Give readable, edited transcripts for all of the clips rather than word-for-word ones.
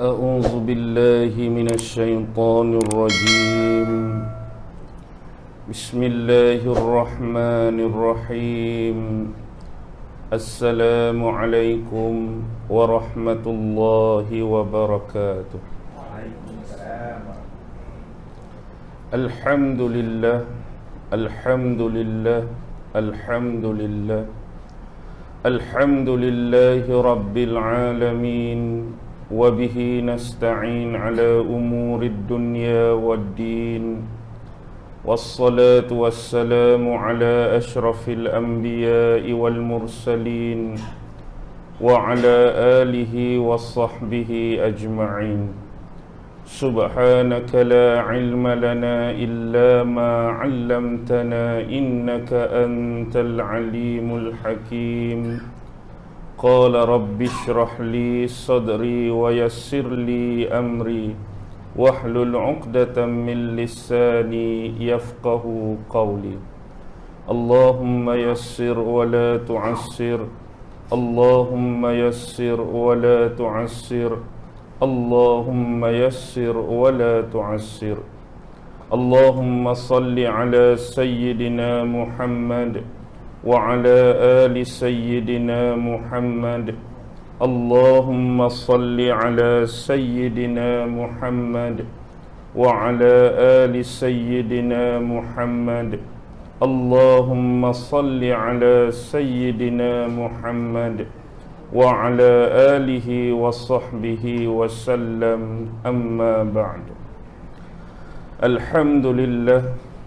أعوذ بالله من الشيطان الرجيم. بسم الله الرحمن الرحيم. السلام عليكم ورحمة الله وبركاته. الحمد لله الحمد لله الحمد لله الحمد لله رب العالمين، وبه نستعين على أمور الدنيا والدين، والصلاة والسلام على أشرف الأنبياء والمرسلين وعلى آله وصحبه أجمعين. سبحانك لا علم لنا إلا ما علمتنا إنك أنت العليم الحكيم. قال رب اشرح لي صدري ويسر لي أمري واحلل عقدة من لساني يفقه قولي. اللهم يسر ولا تعسر، اللهم يسر ولا تعسر، اللهم يسر ولا تعسر. اللهم صل على سيدنا محمد وعلى آل سيدنا محمد. اللهم صل على سيدنا محمد وعلى آل سيدنا محمد. اللهم صل على سيدنا محمد وعلى آله وصحبه وسلم. أما بعد. Alhamdulillah,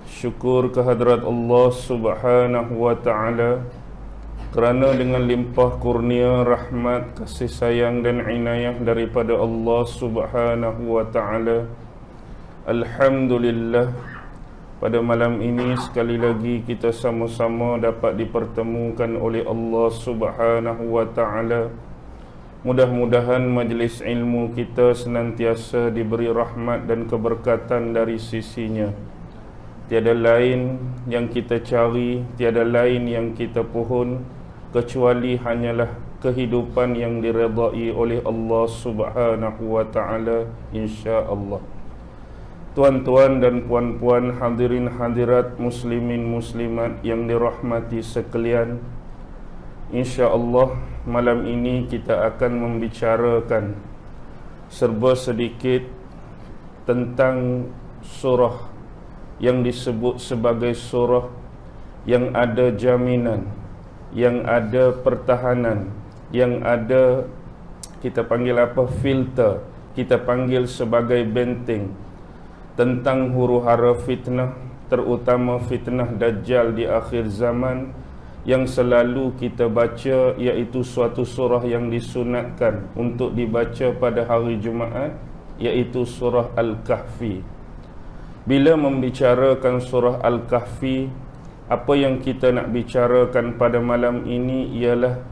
syukur kehadrat Allah Subhanahu wa ta'ala kerana dengan limpah kurnia, rahmat, kasih sayang dan inayah daripada Allah Subhanahu wa ta'ala, alhamdulillah, pada malam ini sekali lagi kita sama-sama dapat dipertemukan oleh Allah Subhanahu wa ta'ala. Mudah-mudahan majlis ilmu kita senantiasa diberi rahmat dan keberkatan dari sisinya. Tiada lain yang kita cari, tiada lain yang kita pohon, kecuali hanyalah kehidupan yang diredai oleh Allah Subhanahu wa ta'ala, insya-Allah. Tuan-tuan dan puan-puan, hadirin hadirat, muslimin muslimat yang dirahmati sekalian, insya-Allah malam ini kita akan membicarakan serba sedikit tentang surah yang disebut sebagai surah yang ada jaminan, yang ada pertahanan, yang ada, kita panggil apa, filter, kita panggil sebagai benteng tentang huru-hara fitnah, terutama fitnah Dajjal di akhir zaman, yang selalu kita baca, iaitu suatu surah yang disunatkan untuk dibaca pada hari Jumaat, iaitu surah Al-Kahfi. Bila membicarakan surah Al-Kahfi, apa yang kita nak bicarakan pada malam ini ialah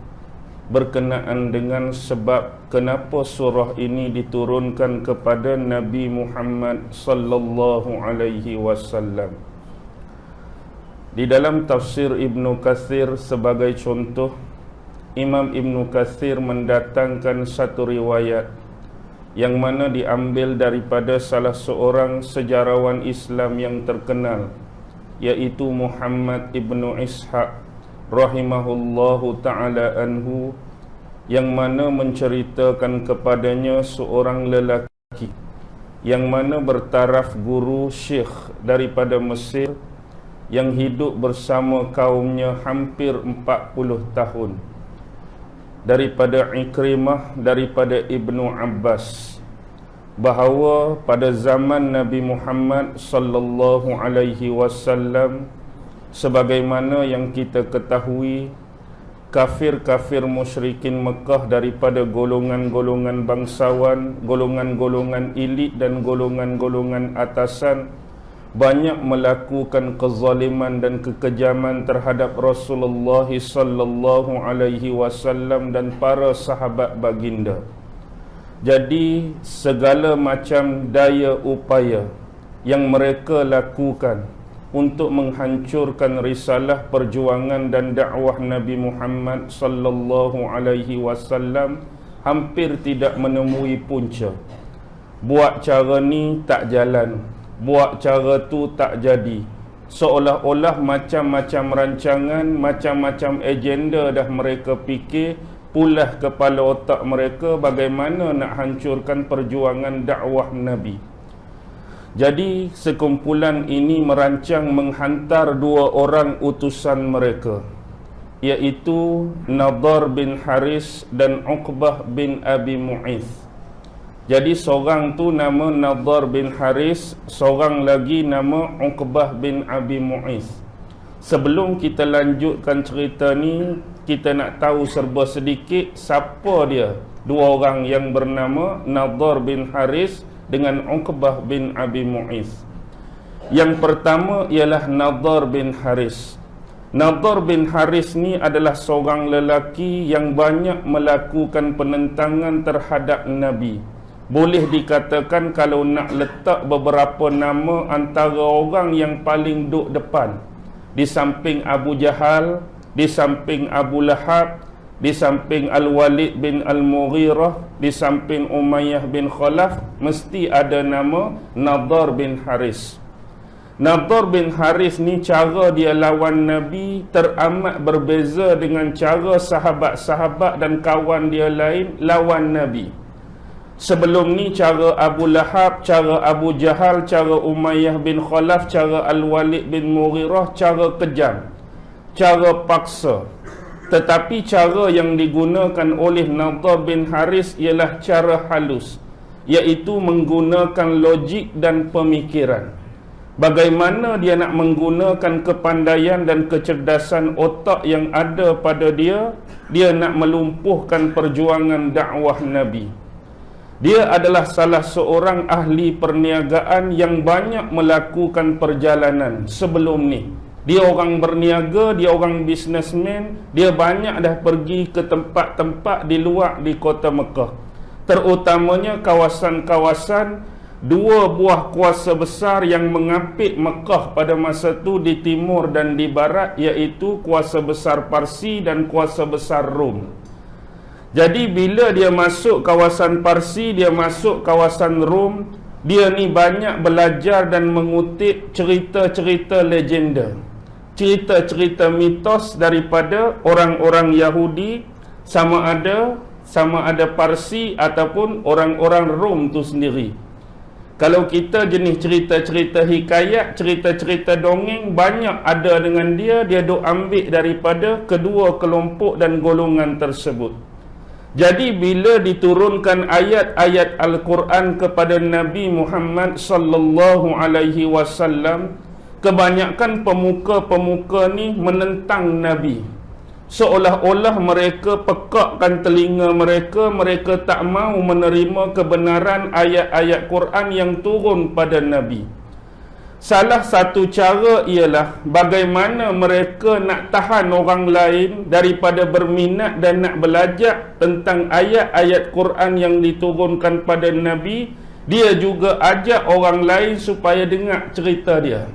berkenaan dengan sebab kenapa surah ini diturunkan kepada Nabi Muhammad sallallahu alaihi wasallam. Di dalam tafsir Ibnu Katsir sebagai contoh, Imam Ibnu Katsir mendatangkan satu riwayat yang mana diambil daripada salah seorang sejarawan Islam yang terkenal, iaitu Muhammad Ibnu Ishaq rahimahullahu ta'ala anhu, yang mana menceritakan kepadanya seorang lelaki yang mana bertaraf guru syekh daripada Mesir, yang hidup bersama kaumnya hampir 40 tahun, daripada Ikrimah, daripada Ibnu Abbas, bahawa pada zaman Nabi Muhammad sallallahu alaihi wasallam, sebagaimana yang kita ketahui, kafir-kafir musyrikin Mekah daripada golongan-golongan bangsawan, golongan-golongan elit dan golongan-golongan atasan banyak melakukan kezaliman dan kekejaman terhadap Rasulullah sallallahu alaihi wasallam dan para sahabat baginda. Jadi segala macam daya upaya yang mereka lakukan untuk menghancurkan risalah perjuangan dan dakwah Nabi Muhammad sallallahu alaihi wasallam hampir tidak menemui punca. Buat cara ni tak jalan, buat cara tu tak jadi. Seolah-olah macam-macam rancangan, macam-macam agenda dah mereka fikir, pulah kepala otak mereka bagaimana nak hancurkan perjuangan dakwah Nabi. Jadi sekumpulan ini merancang menghantar dua orang utusan mereka, iaitu Nadhar bin Haris dan Uqbah bin Abi Mu'ith. Jadi seorang tu nama Nadhar bin Haris, seorang lagi nama Uqbah bin Abi Mu'ith. Sebelum kita lanjutkan cerita ni, kita nak tahu serba sedikit siapa dia dua orang yang bernama Nadhar bin Haris dengan Uqbah bin Abi Mu'ith. Yang pertama ialah Nadhar bin Haris. Nadhar bin Haris ni adalah seorang lelaki yang banyak melakukan penentangan terhadap Nabi. Boleh dikatakan kalau nak letak beberapa nama antara orang yang paling duk depan, di samping Abu Jahal, di samping Abu Lahab, di samping Al-Walid bin Al-Mughirah, di samping Umayyah bin Khalaf, mesti ada nama Nadhar bin Haris. Nadhar bin Haris ni cara dia lawan Nabi teramat berbeza dengan cara sahabat-sahabat dan kawan dia lain lawan Nabi. Sebelum ni cara Abu Lahab, cara Abu Jahal, cara Umayyah bin Khalaf, cara Al-Walid bin Mughirah, cara kejam, cara paksa. Tetapi cara yang digunakan oleh Nadhar bin Haris ialah cara halus, iaitu menggunakan logik dan pemikiran. Bagaimana dia nak menggunakan kepandaian dan kecerdasan otak yang ada pada dia, dia nak melumpuhkan perjuangan dakwah Nabi. Dia adalah salah seorang ahli perniagaan yang banyak melakukan perjalanan sebelum ni. Dia orang berniaga, dia orang businessman, dia banyak dah pergi ke tempat-tempat di luar di kota Mekah. Terutamanya kawasan-kawasan dua buah kuasa besar yang mengapit Mekah pada masa itu di timur dan di barat, iaitu kuasa besar Parsi dan kuasa besar Rom. Jadi bila dia masuk kawasan Parsi, dia masuk kawasan Rom, dia ni banyak belajar dan mengutip cerita-cerita legenda, cerita-cerita mitos daripada orang-orang Yahudi, sama ada Parsi ataupun orang-orang Rom tu sendiri. Kalau kita jenis cerita-cerita hikayat, cerita-cerita dongeng, banyak ada dengan dia duk ambil daripada kedua kelompok dan golongan tersebut. Jadi bila diturunkan ayat-ayat Al-Quran kepada Nabi Muhammad sallallahu alaihi wasallam, kebanyakan pemuka-pemuka ni menentang Nabi. Seolah-olah mereka pekakkan telinga mereka, mereka tak mau menerima kebenaran ayat-ayat Quran yang turun pada Nabi. Salah satu cara ialah bagaimana mereka nak tahan orang lain daripada berminat dan nak belajar tentang ayat-ayat Quran yang diturunkan pada Nabi. Dia juga ajak orang lain supaya dengar cerita dia.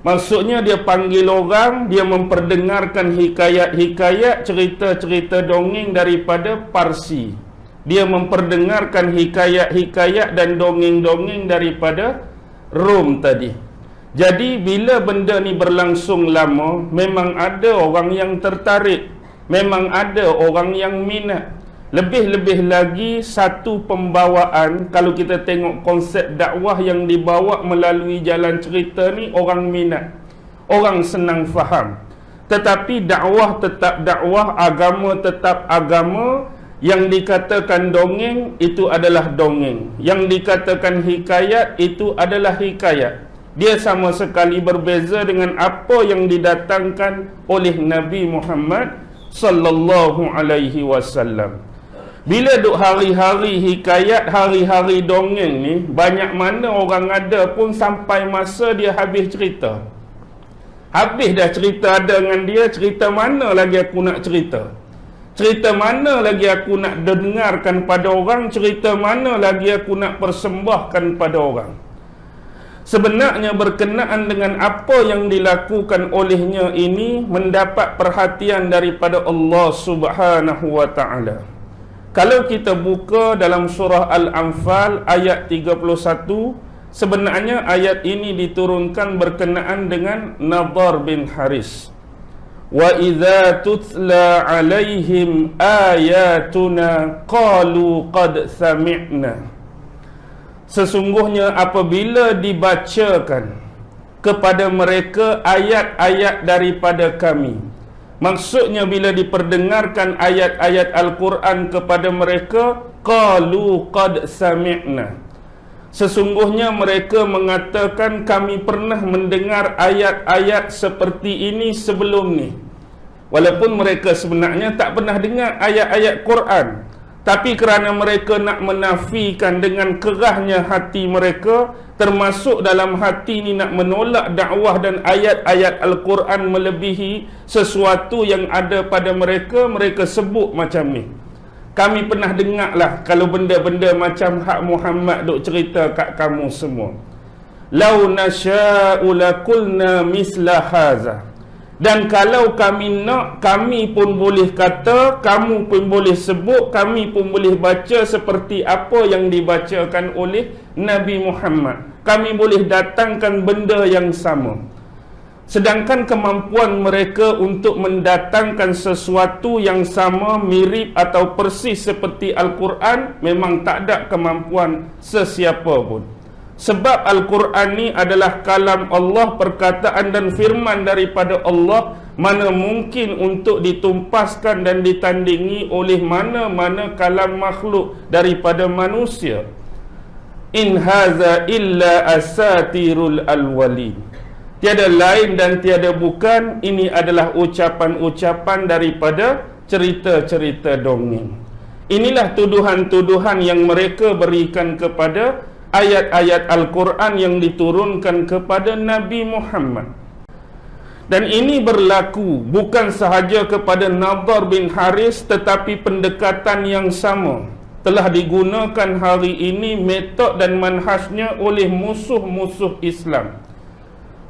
Maksudnya dia panggil orang, dia memperdengarkan hikayat-hikayat, cerita-cerita dongeng daripada Parsi. Dia memperdengarkan hikayat-hikayat dan dongeng-dongeng daripada Rom tadi. Jadi bila benda ni berlangsung lama, memang ada orang yang tertarik, memang ada orang yang minat. Lebih-lebih lagi satu pembawaan, kalau kita tengok konsep dakwah yang dibawa melalui jalan cerita ni, orang minat, orang senang faham. Tetapi dakwah tetap dakwah, agama tetap agama. Yang dikatakan dongeng itu adalah dongeng, yang dikatakan hikayat itu adalah hikayat. Dia sama sekali berbeza dengan apa yang didatangkan oleh Nabi Muhammad sallallahu alaihi wasallam. Bila duk hari-hari hikayat, hari-hari dongeng ni, banyak mana orang ada pun sampai masa dia habis cerita. Habis dah cerita ada dengan dia, cerita mana lagi aku nak cerita? Cerita mana lagi aku nak dengarkan pada orang? Cerita mana lagi aku nak persembahkan pada orang? Sebenarnya berkenaan dengan apa yang dilakukan olehnya ini mendapat perhatian daripada Allah Subhanahu wa ta'ala. Kalau kita buka dalam surah Al-Anfal ayat 31, sebenarnya ayat ini diturunkan berkenaan dengan Nadhr bin Haris. Wa idza tutla alaihim ayatuna qalu qad sami'na. Sesungguhnya apabila dibacakan kepada mereka ayat-ayat daripada kami, maksudnya bila diperdengarkan ayat-ayat Al-Quran kepada mereka, qalu qad sami'na, sesungguhnya mereka mengatakan kami pernah mendengar ayat-ayat seperti ini sebelum ni. Walaupun mereka sebenarnya tak pernah dengar ayat-ayat Quran, tapi kerana mereka nak menafikan dengan kerahnya hati mereka, termasuk dalam hati ni nak menolak dakwah dan ayat-ayat Al-Quran melebihi sesuatu yang ada pada mereka, mereka sebut macam ni. Kami pernah dengar lah kalau benda-benda macam hak Muhammad duk cerita kat kamu semua. Lau nasya'u lakulna misla haza. Dan kalau kami nak, kami pun boleh kata, kamu pun boleh sebut, kami pun boleh baca seperti apa yang dibacakan oleh Nabi Muhammad. Kami boleh datangkan benda yang sama. Sedangkan kemampuan mereka untuk mendatangkan sesuatu yang sama, mirip atau persis seperti Al-Quran, memang tak ada kemampuan sesiapa pun. Sebab Al-Quran ni adalah kalam Allah, perkataan dan firman daripada Allah, mana mungkin untuk ditumpaskan dan ditandingi oleh mana-mana kalam makhluk daripada manusia. In haza illa asatirul awwalin. Tiada lain dan tiada bukan, ini adalah ucapan-ucapan daripada cerita-cerita dongeng. Inilah tuduhan-tuduhan yang mereka berikan kepada ayat-ayat Al-Quran yang diturunkan kepada Nabi Muhammad. Dan ini berlaku bukan sahaja kepada Nadhr bin Haris, tetapi pendekatan yang sama telah digunakan hari ini, metod dan manhajnya oleh musuh-musuh Islam.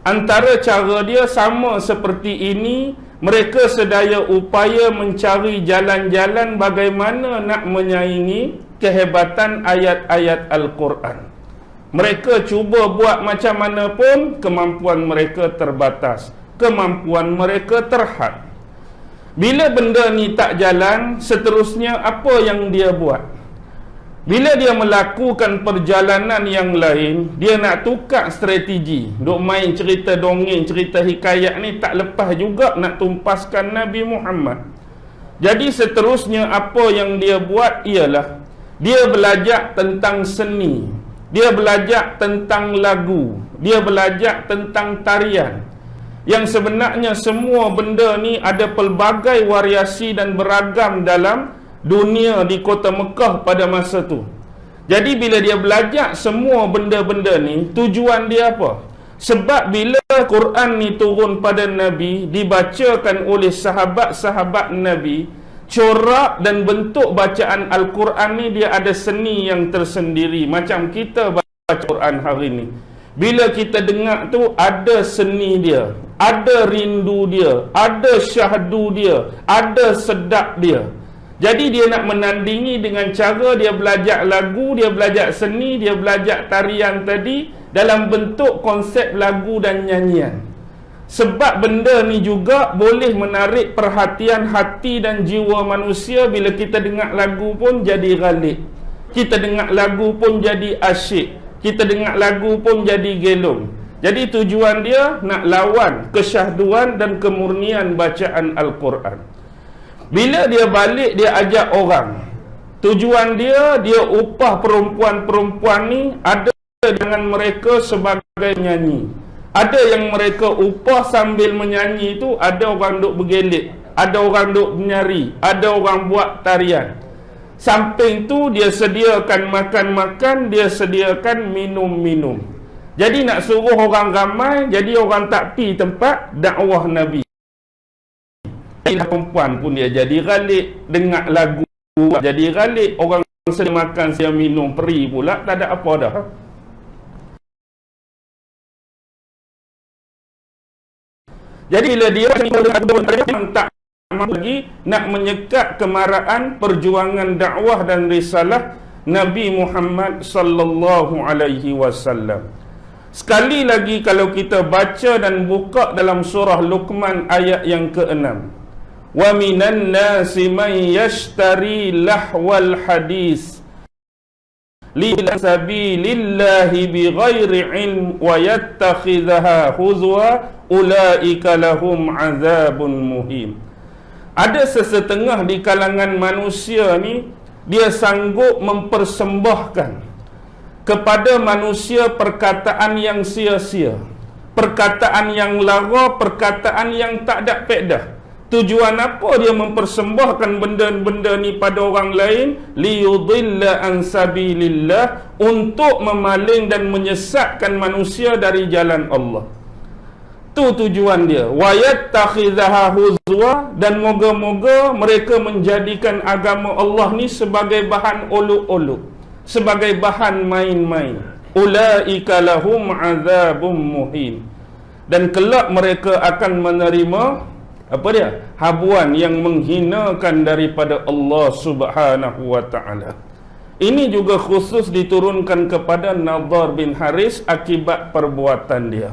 Antara cara dia sama seperti ini, mereka sedaya upaya mencari jalan-jalan bagaimana nak menyaingi kehebatan ayat-ayat Al-Quran. Mereka cuba buat macam mana pun, kemampuan mereka terbatas, kemampuan mereka terhad. Bila benda ni tak jalan, seterusnya apa yang dia buat? Bila dia melakukan perjalanan yang lain, dia nak tukar strategi. Duk main cerita dongeng, cerita hikayat ni tak lepas juga nak tumpaskan Nabi Muhammad. Jadi seterusnya apa yang dia buat ialah dia belajar tentang seni, dia belajar tentang lagu, dia belajar tentang tarian. Yang sebenarnya semua benda ni ada pelbagai variasi dan beragam dalam dunia di kota Mekah pada masa tu. Jadi bila dia belajar semua benda-benda ni, tujuan dia apa? Sebab bila Quran ni turun pada Nabi, dibacakan oleh sahabat-sahabat Nabi, corak dan bentuk bacaan Al-Quran ni dia ada seni yang tersendiri. Macam kita baca Quran hari ni, bila kita dengar tu ada seni dia, ada rindu dia, ada syahdu dia, ada sedap dia. Jadi dia nak menandingi dengan cara dia belajar lagu, dia belajar seni, dia belajar tarian tadi dalam bentuk konsep lagu dan nyanyian. Sebab benda ni juga boleh menarik perhatian hati dan jiwa manusia. Bila kita dengar lagu pun jadi ghalib, kita dengar lagu pun jadi asyik, kita dengar lagu pun jadi gelong. Jadi tujuan dia nak lawan kesyahduan dan kemurnian bacaan Al-Quran. Bila dia balik, dia ajak orang, tujuan dia upah perempuan-perempuan ni, ada dengan mereka sebagai nyanyi, ada yang mereka upah sambil menyanyi tu, ada orang duk bergelik, ada orang duk menyari, ada orang buat tarian. Samping tu dia sediakan makan-makan, dia sediakan minum-minum. Jadi nak suruh orang ramai, jadi orang tak pi tempat dakwah Nabi. Perempuan pun dia jadi ghalib, dengar lagu jadi ghalib, orang sedia makan sedia minum peri pula, tak ada apa dah. Jadi bila dia memang tak lagi nak menyekat kemarahan perjuangan dakwah dan risalah Nabi Muhammad sallallahu alaihi wasallam. Sekali lagi kalau kita baca dan buka dalam surah Luqman ayat yang ke-6. Wa minan nasi man yashtari lahwal hadis li sabilillahi bighairi ilm wa yattakhidhaha huzwa ulaika lahum azabun muhim. Ada sesetengah di kalangan manusia ni, dia sanggup mempersembahkan kepada manusia perkataan yang sia-sia, perkataan yang lara, perkataan yang tak ada faedah. Tujuan apa dia mempersembahkan benda-benda ni pada orang lain? Liyudilla an sabilillah, untuk memaling dan menyesatkan manusia dari jalan Allah. Tu tujuan dia. Wa yattakhidhaha huzwa, dan moga-moga mereka menjadikan agama Allah ni sebagai bahan olok-olok, sebagai bahan main-main. Ulaika lahum azabum muhim. Dan kelak mereka akan menerima apa dia? Habuan yang menghinakan daripada Allah Subhanahu wa taala. Ini juga khusus diturunkan kepada Nadhar bin Haris akibat perbuatan dia.